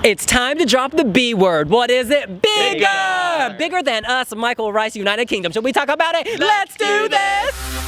It's time to drop the B word. What is it? Bigger! Bigger than us, Michael Rice, United Kingdom. Should we talk about it? Let's do this!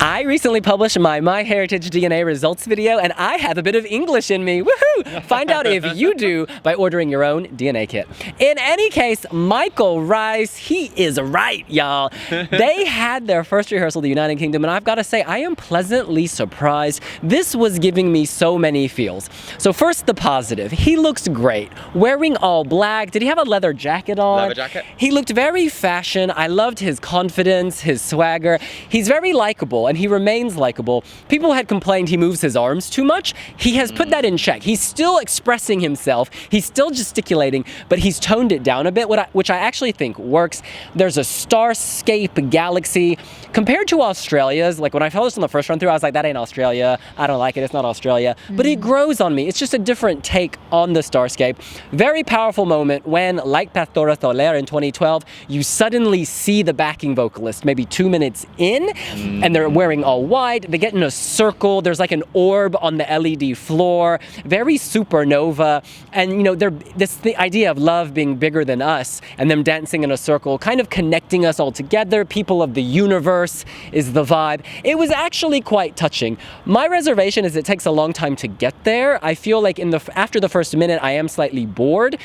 I recently published my MyHeritage DNA results video, and I have a bit of English in me. Woohoo! Find out if you do by ordering your own DNA kit. In any case, Michael Rice, he is right, y'all. They had their first rehearsal in the United Kingdom, and I've got to say, I am pleasantly surprised. This was giving me so many feels. So first, the positive. He looks great. Wearing all black. Did he have a leather jacket on? Leather jacket. He looked very fashion. I loved his confidence, his swagger. He's very likable, and he remains likable. People had complained he moves his arms too much. He has put that in check. He's still expressing himself. He's still gesticulating, but he's toned it down a bit, which I actually think works. There's a starscape galaxy. Compared to Australia's, like when I saw this on the first run through, I was like, that ain't Australia. I don't like it. It's not Australia. But it grows on me. It's just a different take on the starscape. Very powerful moment when, like Pastora Soler in 2012, you suddenly see the backing vocalist maybe 2 minutes in, and they're wearing all white. They get in a circle. There's like an orb on the LED floor. Very supernova. And, you know, the idea of love being bigger than us and them dancing in a circle, kind of connecting us all together. People of the universe is the vibe. It was actually quite touching. My reservation is it takes a long time to get there. I feel like after the first minute, I am slightly bored.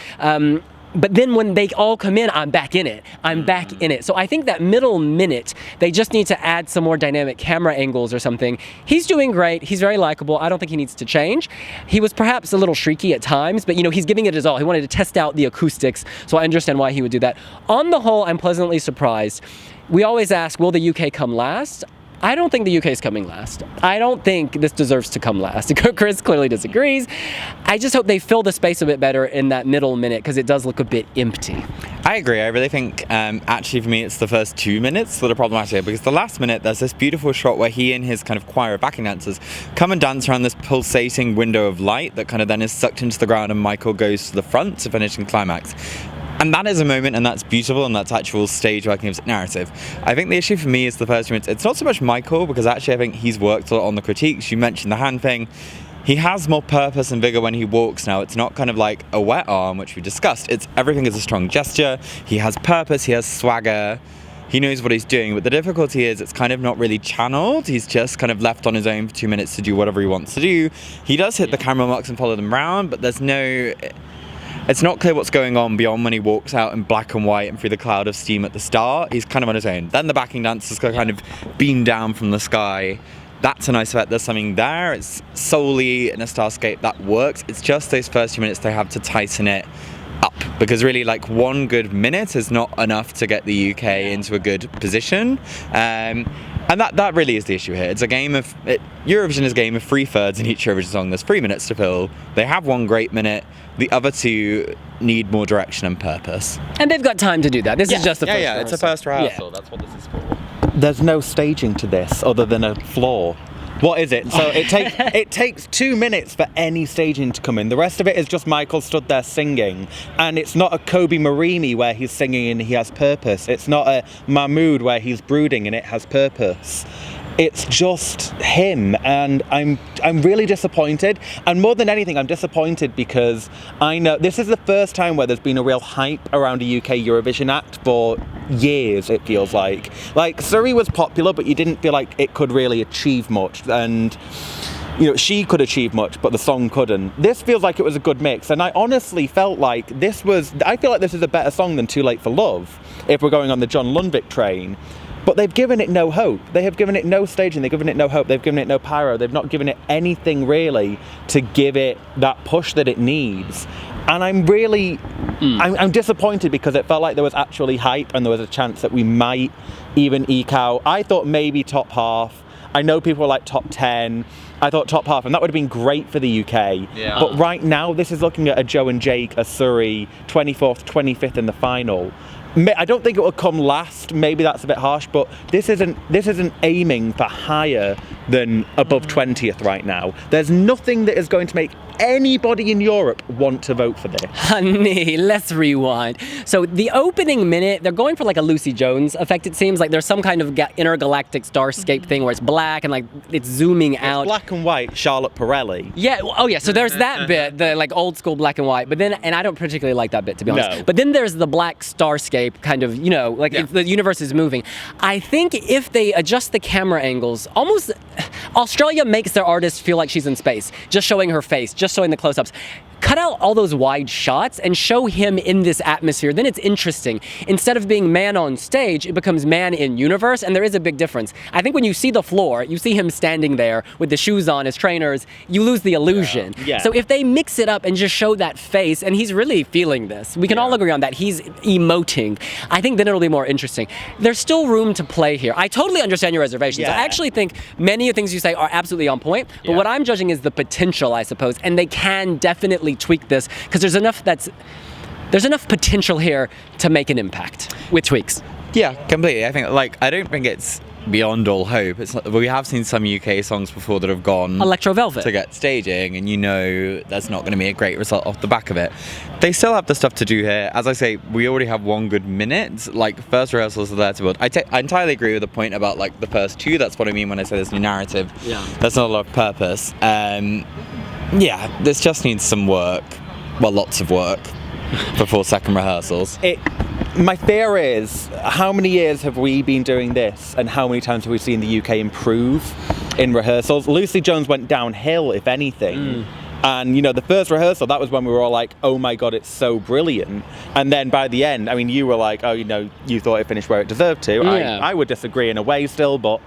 But then when they all come in, I'm back in it. I'm back in it. So I think that middle minute, they just need to add some more dynamic camera angles or something. He's doing great. He's very likable. I don't think he needs to change. He was perhaps a little shrieky at times, but you know, he's giving it his all. He wanted to test out the acoustics, so I understand why he would do that. On the whole, I'm pleasantly surprised. We always ask, will the UK come last? I don't think the UK is coming last. I don't think this deserves to come last. Chris clearly disagrees. I just hope they fill the space a bit better in that middle minute because it does look a bit empty. I agree. I really think, actually for me, it's the first 2 minutes that are problematic because the last minute, there's this beautiful shot where he and his kind of choir of backing dancers come and dance around this pulsating window of light that kind of then is sucked into the ground and Michael goes to the front to finish in climax. And that is a moment, and that's beautiful, and that's actual stage working of narrative. I think the issue for me is the first minutes. It's not so much Michael, because actually I think he's worked a lot on the critiques. You mentioned the hand thing. He has more purpose and vigor when he walks now. It's not kind of like a wet arm, which we discussed. It's everything is a strong gesture. He has purpose, he has swagger. He knows what he's doing, but the difficulty is it's kind of not really channeled. He's just kind of left on his own for 2 minutes to do whatever he wants to do. He does hit the camera marks and follow them around, but there's no... It's not clear what's going on beyond when he walks out in black and white and through the cloud of steam at the start. He's kind of on his own. Then the backing dancers kind of beam down from the sky. That's a nice effect. There's something there. It's solely in a starscape that works. It's just those first 2 minutes they have to tighten it up because really like 1 good minute is not enough to get the UK into a good position. And that really is the issue here. It's a game of... Eurovision is a game of 3/3 in each Eurovision song. There's 3 minutes to fill. They have 1 great minute. The other 2 need more direction and purpose. And they've got time to do that. This is just the first rehearsal. It's a first rehearsal. Yeah. That's what this is for. There's no staging to this other than a floor. What is it? So it takes 2 minutes for any staging to come in. The rest of it is just Michael stood there singing. And it's not a Kobe Marimi where he's singing and he has purpose. It's not a Mahmood where he's brooding and it has purpose. It's just him, and I'm really disappointed. And more than anything, I'm disappointed because I know this is the first time where there's been a real hype around a UK Eurovision act for years, it feels like. Like, Surrey was popular, but you didn't feel like it could really achieve much. And, you know, she could achieve much, but the song couldn't. This feels like it was a good mix. And I honestly felt like I feel like this is a better song than Too Late for Love, if we're going on the John Lundvik train. But they've given it no hope. They have given it no staging. They've given it no hope. They've given it no pyro. They've not given it anything really to give it that push that it needs. And I'm really, I'm disappointed because it felt like there was actually hype and there was a chance that we might even eke out. I thought maybe top half. I know people were like top 10. I thought top half, and that would have been great for the UK. Yeah. But right now, this is looking at a Joe and Jake, a Surrey, 24th, 25th in the final. I don't think it will come last. Maybe that's a bit harsh, but this isn't aiming for higher than above 20th right now. There's nothing that is going to make anybody in Europe want to vote for this. Honey, let's rewind. So the opening minute, they're going for like a Lucy Jones effect. It seems like there's some kind of intergalactic starscape thing where it's black and like it's zooming out. It's black and white, Charlotte Pirelli. Yeah. Oh, yeah. So there's that bit, the like old school black and white. But then, and I don't particularly like that bit, to be honest. No. But then there's the black starscape kind of, you know, like if the universe is moving. I think if they adjust the camera angles, almost Australia makes their artists feel like she's in space, just showing her face, just showing the close-ups. Cut out all those wide shots and show him in this atmosphere. Then it's interesting. Instead of being man on stage, it becomes man in universe, and there is a big difference. I think when you see the floor, you see him standing there with the shoes on, his trainers, you lose the illusion. Yeah. So if they mix it up and just show that face, and he's really feeling this, we can all agree on that, he's emoting, I think then it'll be more interesting. There's still room to play here. I totally understand your reservations. Yeah. I actually think many of the things you say are absolutely on point, but what I'm judging is the potential, I suppose, and they can definitely tweak this because there's enough potential here to make an impact with tweaks. Yeah, completely. I think, like, I don't think it's beyond all hope. It's not, we have seen some UK songs before that have gone Electro Velvet to get staging, and you know that's not going to be a great result off the back of it. They still have the stuff to do here. As I say, we already have 1 good minute. Like, first rehearsals are there to build. I entirely agree with the point about like the first 2. That's what I mean when I say there's no narrative. Yeah. There's not a lot of purpose. Yeah, this just needs some work. Well, lots of work before second rehearsals. My fear is, how many years have we been doing this, and how many times have we seen the UK improve in rehearsals? Lucy Jones went downhill, if anything. And, you know, the first rehearsal, that was when we were all like, oh my God, it's so brilliant. And then by the end, I mean, you were like, oh, you know, you thought it finished where it deserved to. Yeah. I would disagree in a way still, but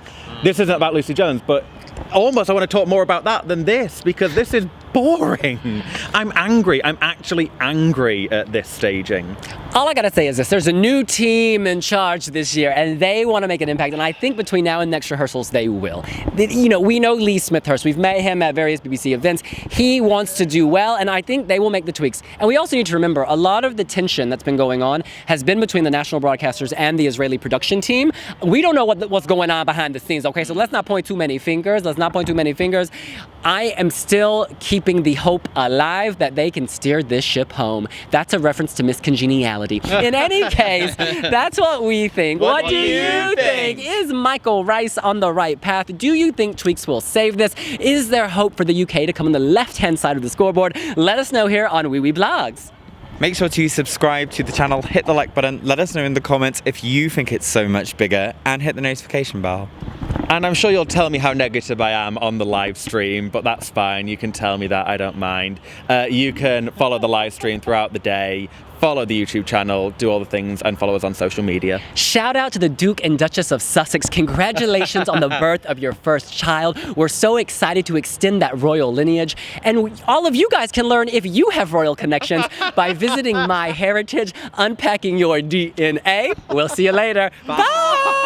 this isn't about Lucy Jones. But almost I want to talk more about that than this, because this is boring. I'm angry. I'm actually angry at this staging. All I gotta say is this: there's a new team in charge this year, and they want to make an impact. And I think between now and next rehearsals, they will. You know, we know Lee Smithhurst. We've met him at various BBC events. He wants to do well, and I think they will make the tweaks. And we also need to remember, a lot of the tension that's been going on has been between the national broadcasters and the Israeli production team. We don't know what's going on behind the scenes. Okay, so let's not point too many fingers. I am still keeping the hope alive that they can steer this ship home. That's a reference to Miss Congeniality. In any case, that's what we think. What do you think? Is Michael Rice on the right path? Do you think tweaks will save this? Is there hope for the UK to come on the left-hand side of the scoreboard? Let us know here on wiwibloggs. Make sure to subscribe to the channel, hit the like button, let us know in the comments if you think it's so much bigger, and hit the notification bell. And I'm sure you'll tell me how negative I am on the live stream, but that's fine. You can tell me that, I don't mind. You can follow the live stream throughout the day, follow the YouTube channel, do all the things, and follow us on social media. Shout out to the Duke and Duchess of Sussex. Congratulations on the birth of your first child. We're so excited to extend that royal lineage. And all of you guys can learn if you have royal connections by visiting My Heritage, unpacking your DNA. We'll see you later. Bye.